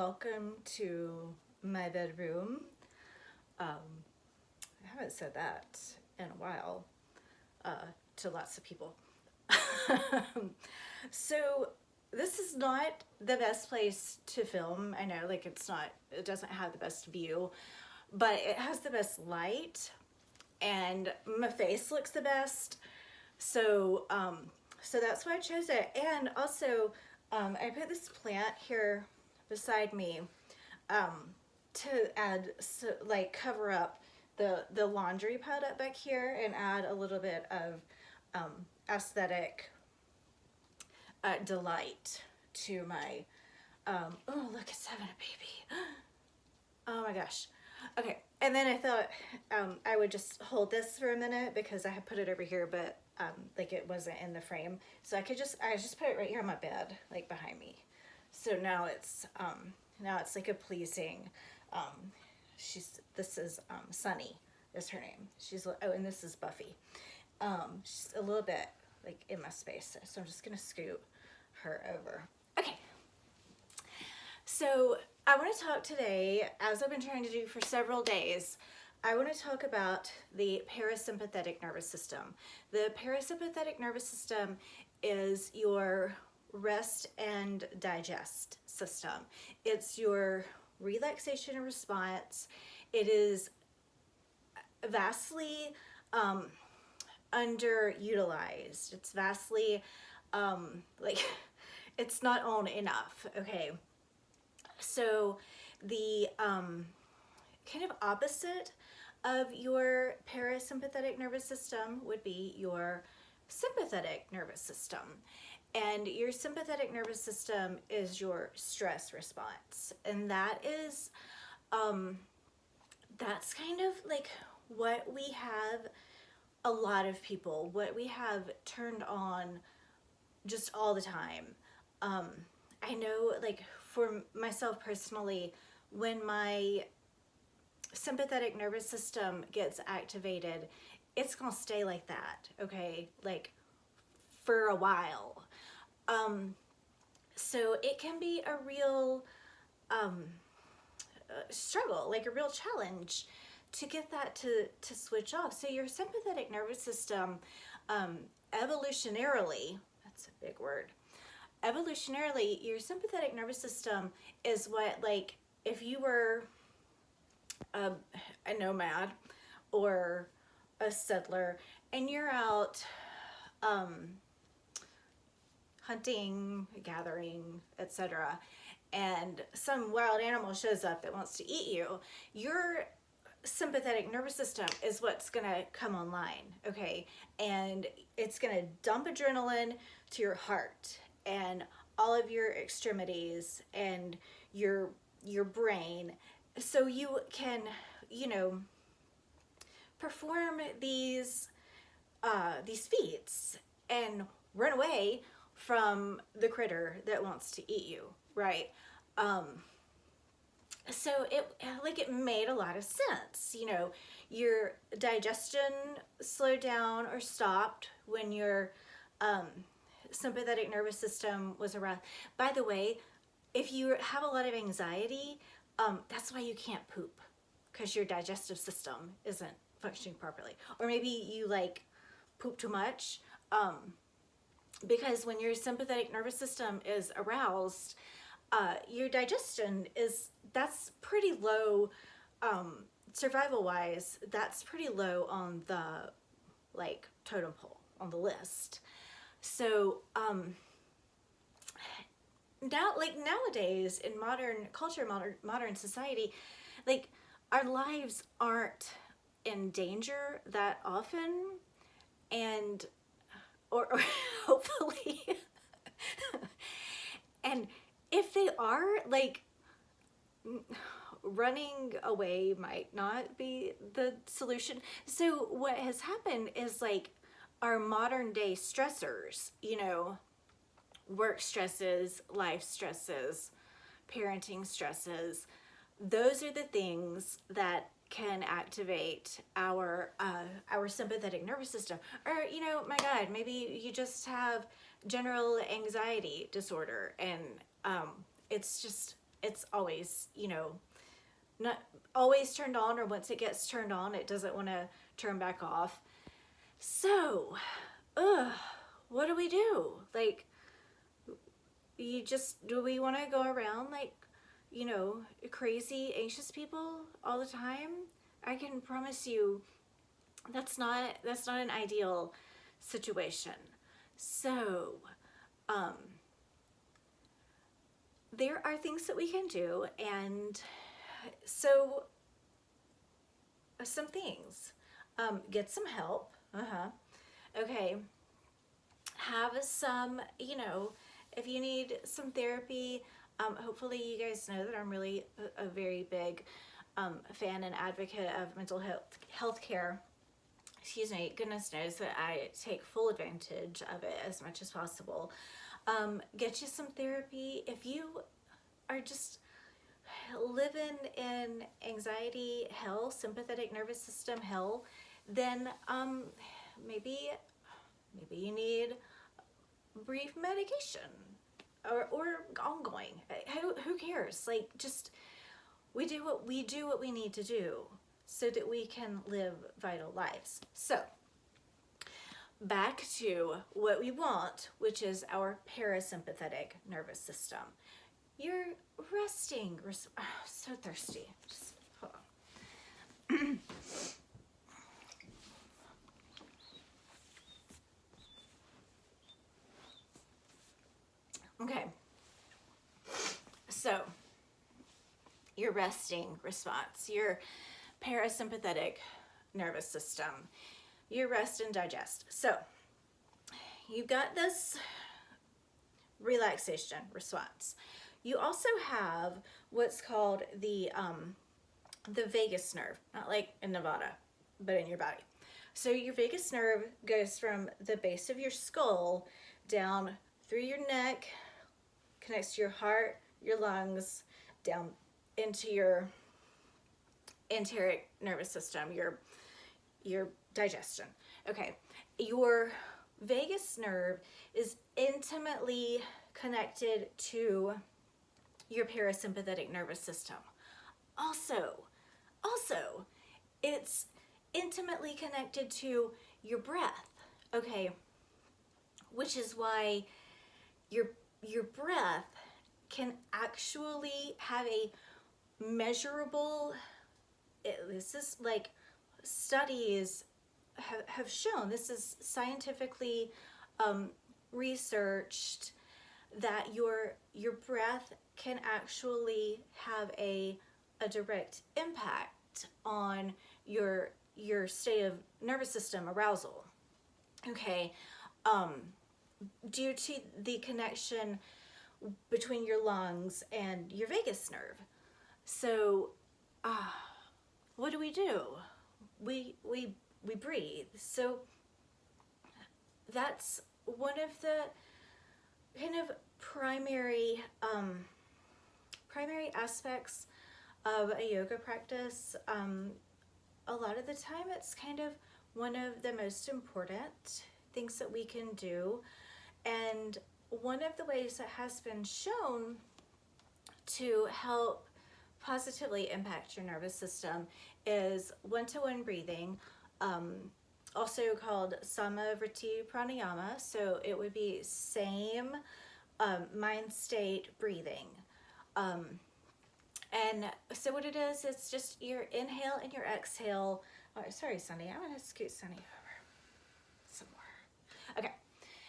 welcome to my bedroom. I haven't said that in a while to lots of people. So this is not the best place to film. I know, like it doesn't have the best view, but it has the best light and my face looks the best. So that's why I chose it. And also, I put this plant here beside me to add, so, like, cover up the laundry pile up back here and add a little bit of aesthetic delight to my. Oh, look, it's having a baby. Oh my gosh. Okay, and then I thought I would just hold this for a minute because I had put it over here, but like it wasn't in the frame. So I just put it right here on my bed, like behind me. So now it's like a pleasing. This is Sunny is her name. And this is Buffy. She's a little bit like in my space, so I'm just gonna scoot her over. Okay. So I want to talk today, as I've been trying to do for several days, I want to talk about the parasympathetic nervous system. The parasympathetic nervous system is your rest and digest system. It's your relaxation and response. It is vastly underutilized. It's vastly it's not on enough, okay? So the kind of opposite of your parasympathetic nervous system would be your sympathetic nervous system. And your sympathetic nervous system is your stress response. And that is, that's kind of like what we have, a lot of people, what we have turned on just all the time. I know, like, for myself personally, when my sympathetic nervous system gets activated, it's gonna stay like that, okay? Like, for a while. So it can be a real struggle, like a real challenge to get that to switch off. So your sympathetic nervous system, evolutionarily, that's a big word, evolutionarily, your sympathetic nervous system is what, like, if you were a nomad or a settler and you're out hunting, gathering, etc., and some wild animal shows up that wants to eat you, your sympathetic nervous system is what's gonna come online, okay? And it's gonna dump adrenaline to your heart and all of your extremities and your brain, so you can, perform these feats and run away from the critter that wants to eat you, right? So it made a lot of sense. Your digestion slowed down or stopped when your sympathetic nervous system was around. By the way, if you have a lot of anxiety, that's why you can't poop, because your digestive system isn't functioning properly. Or maybe you poop too much, because when your sympathetic nervous system is aroused, your digestion that's pretty low, survival wise, that's pretty low on the totem pole on the list. So nowadays in modern culture, modern society, our lives aren't in danger that often, and or hopefully and if they are, running away might not be the solution. So what has happened is our modern day stressors, work stresses, life stresses, parenting stresses, those are the things that can activate our sympathetic nervous system. Or, my God, maybe you just have general anxiety disorder, and it's just it's always, you know, not always turned on, or once it gets turned on, it doesn't want to turn back off. So, what do we do? Like, do we want to go around like, you know, crazy, anxious people all the time? I can promise you that's not an ideal situation. So, there are things that we can do, and so some things. Get some help. Okay. Have some, you know, if you need some therapy, hopefully you guys know that I'm really a very big fan and advocate of mental health care. Excuse me, goodness knows that I take full advantage of it as much as possible. Get you some therapy. If you are just living in anxiety hell, sympathetic nervous system hell, then maybe you need brief medication or ongoing. Who cares? Like, just we do what we need to do so that we can live vital lives. So back to what we want, which is our parasympathetic nervous system. You're resting. So thirsty. Just hold on. Okay. So, your resting response, your parasympathetic nervous system, your rest and digest. So, you've got this relaxation response. You also have what's called the vagus nerve, not like in Nevada, but in your body. So your vagus nerve goes from the base of your skull down through your neck, connects to your heart, your lungs, down into your enteric nervous system, your digestion. Okay, your vagus nerve is intimately connected to your parasympathetic nervous system. Also, it's intimately connected to your breath. Okay, which is why your breath can actually have a measurable, this is like studies have shown, this is scientifically researched, that your breath can actually have a direct impact on your state of nervous system arousal. Okay, due to the connection between your lungs and your vagus nerve. So, what do? We breathe. So that's one of the kind of primary aspects of a yoga practice. A lot of the time it's kind of one of the most important things that we can do, and one of the ways that has been shown to help positively impact your nervous system is one-to-one breathing, also called samavrtti pranayama. So it would be same mind state breathing. And so what it is, it's just your inhale and your exhale. Oh, sorry, Sunny, I'm gonna scoot Sunny over some more. Okay,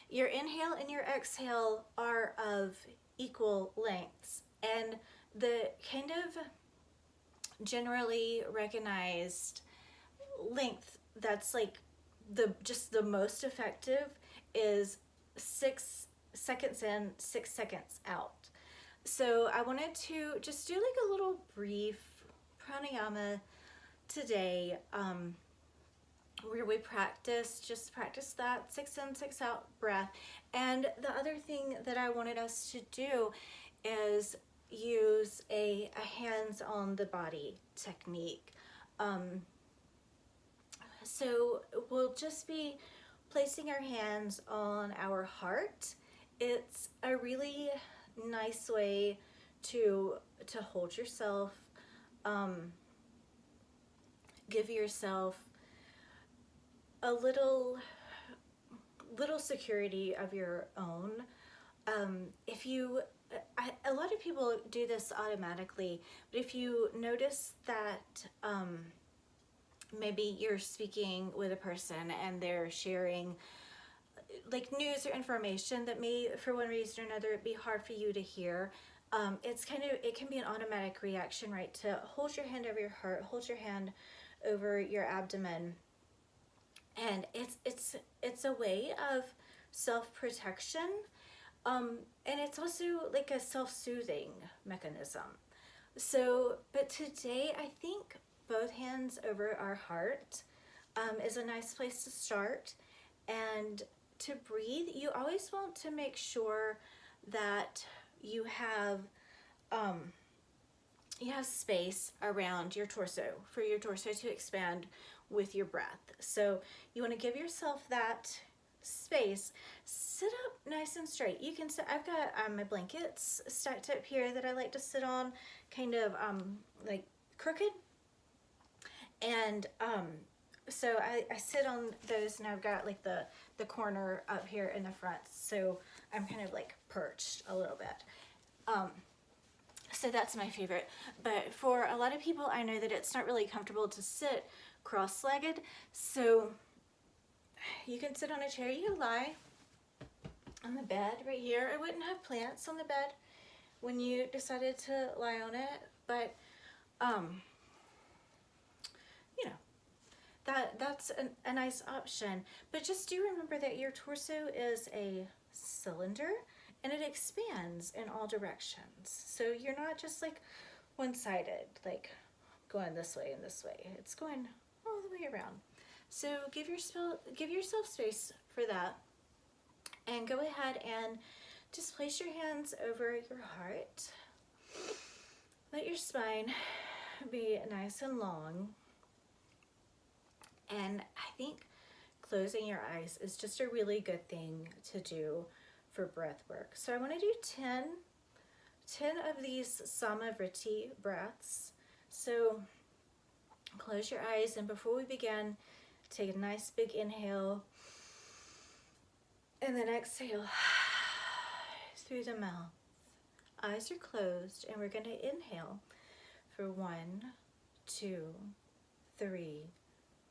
your inhale and your exhale are of equal lengths, and the kind of generally recognized length that's like the most effective is 6 seconds in, 6 seconds out. So I wanted to just do like a little brief pranayama today, where we practice that 6 in, 6 out breath. And the other thing that I wanted us to do is use a hands on the body technique. So we'll just be placing our hands on our heart. It's a really nice way to hold yourself, give yourself a little security of your own. If you, a lot of people do this automatically, but if you notice that maybe you're speaking with a person and they're sharing like news or information that may, for one reason or another, be hard for you to hear, it can be an automatic reaction, right? To hold your hand over your heart, hold your hand over your abdomen, and it's a way of self-protection, and it's also like a self-soothing mechanism. So, but today I think both hands over our heart is a nice place to start. And to breathe, you always want to make sure that you have space around your torso for your torso to expand with your breath. So you want to give yourself that space. Sit up nice and straight. You can sit, I've got my blankets stacked up here that I like to sit on, kind of like crooked, and so I sit on those, and I've got like the corner up here in the front, so I'm kind of like perched a little bit. So that's my favorite. But for a lot of people, I know that it's not really comfortable to sit cross-legged, so you can sit on a chair. You can lie on the bed right here. I wouldn't have plants on the bed when you decided to lie on it, but you know, that's a nice option. But just do remember that your torso is a cylinder and it expands in all directions. So you're not just like one-sided, like going this way and this way. It's going all the way around. So give yourself space for that, and go ahead and just place your hands over your heart. Let your spine be nice and long. And I think closing your eyes is just a really good thing to do for breath work. So I want to do 10 of these samavrtti breaths. So close your eyes, and before we begin, take a nice big inhale, and then exhale through the mouth. Eyes are closed, and we're going to inhale for 1, 2, 3,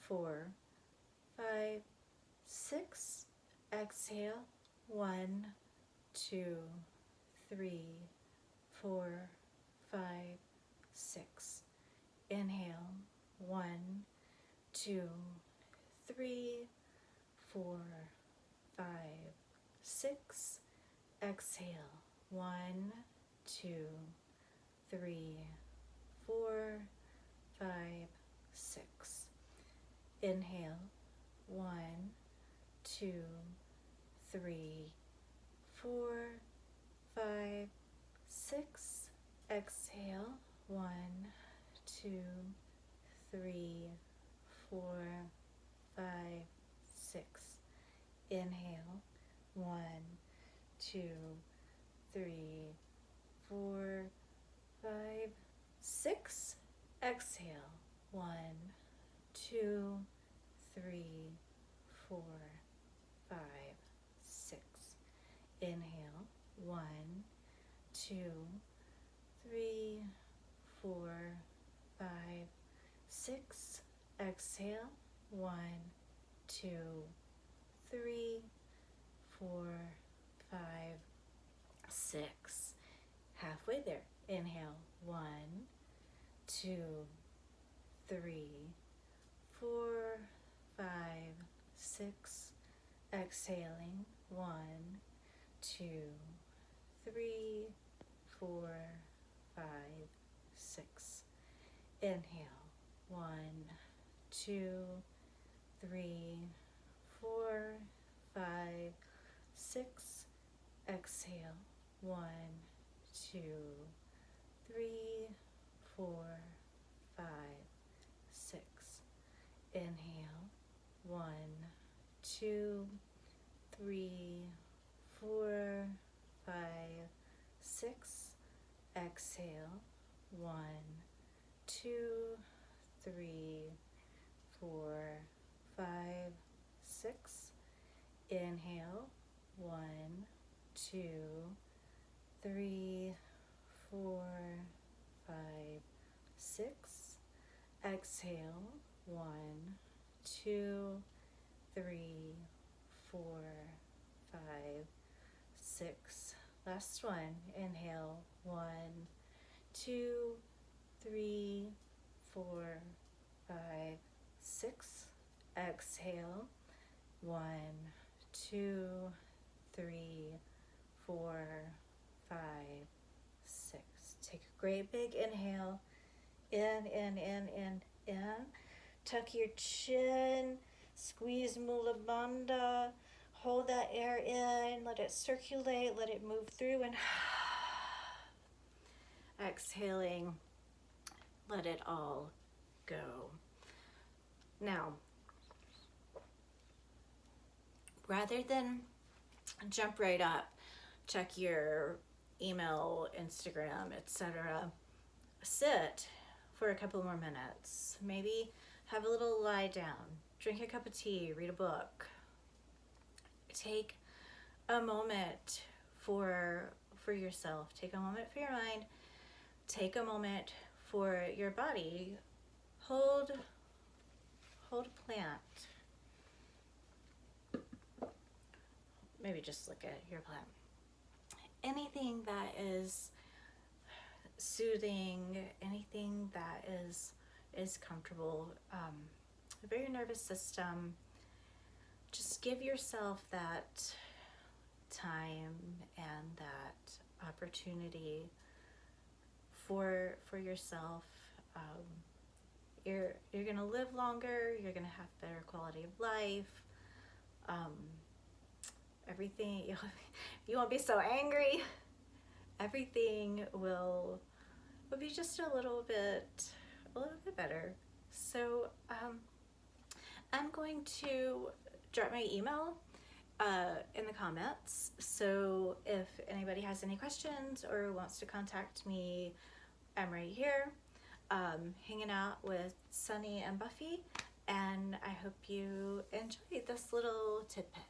4, 5, 6. Exhale. 1, 2, 3, 4, 5, 6. Inhale. 1, 2, 3, 4, 5, 6. Exhale. 1, 2, 3, 4, 5, 6. Inhale. 1, 2, 3, 4, 5, 6. Exhale. 1, 2, 3, 4, 5, 6. Inhale. 1, 2, 3, 4, 5, 6. Exhale. 1, 2, 3, 4, 5, 6. Inhale. 1, 2, 3, 4, 5, 6. Exhale. 1, 2, 3, 4, 5, 6. Halfway there. Inhale. 1, 2, 3, 4, 5, 6. Exhaling. 1, 2, 3, 4, 5, 6. Inhale. 1, 2, 3, 4, 5, 6. Exhale. 1, 2, 3, 4, 5, 6. Inhale. 1, 2, 3, 4, 5, 6. exhale. 1, 2, 3, 4, 5, 6. Inhale. 1, 2, 3, 4, 5, 6. Exhale. 1, 2, 3, 4, 5, 6. Last one. Inhale. 1, 2, 3, 4, 5, 6. Exhale. 1, 2, 3, 4, 5, 6. Take a great big inhale. In. Tuck your chin. Squeeze Mula Bandha. Hold that air in. Let it circulate. Let it move through. And exhaling. Let it all go. Now, rather than jump right up, check your email, Instagram, etc., sit for a couple more minutes. Maybe have a little lie down, drink a cup of tea, read a book. Take a moment for yourself. Take a moment for your mind. Take a moment for your body. Hold a plant. Maybe just look at your plant. Anything that is soothing, anything that is comfortable for your nervous system. Just give yourself that time and that opportunity for yourself. You're gonna live longer. You're gonna have better quality of life. Everything you won't be so angry. Everything will be just a little bit better. So I'm going to drop my email in the comments. So if anybody has any questions or wants to contact me, I'm right here, hanging out with Sunny and Buffy, and I hope you enjoyed this little tidbit.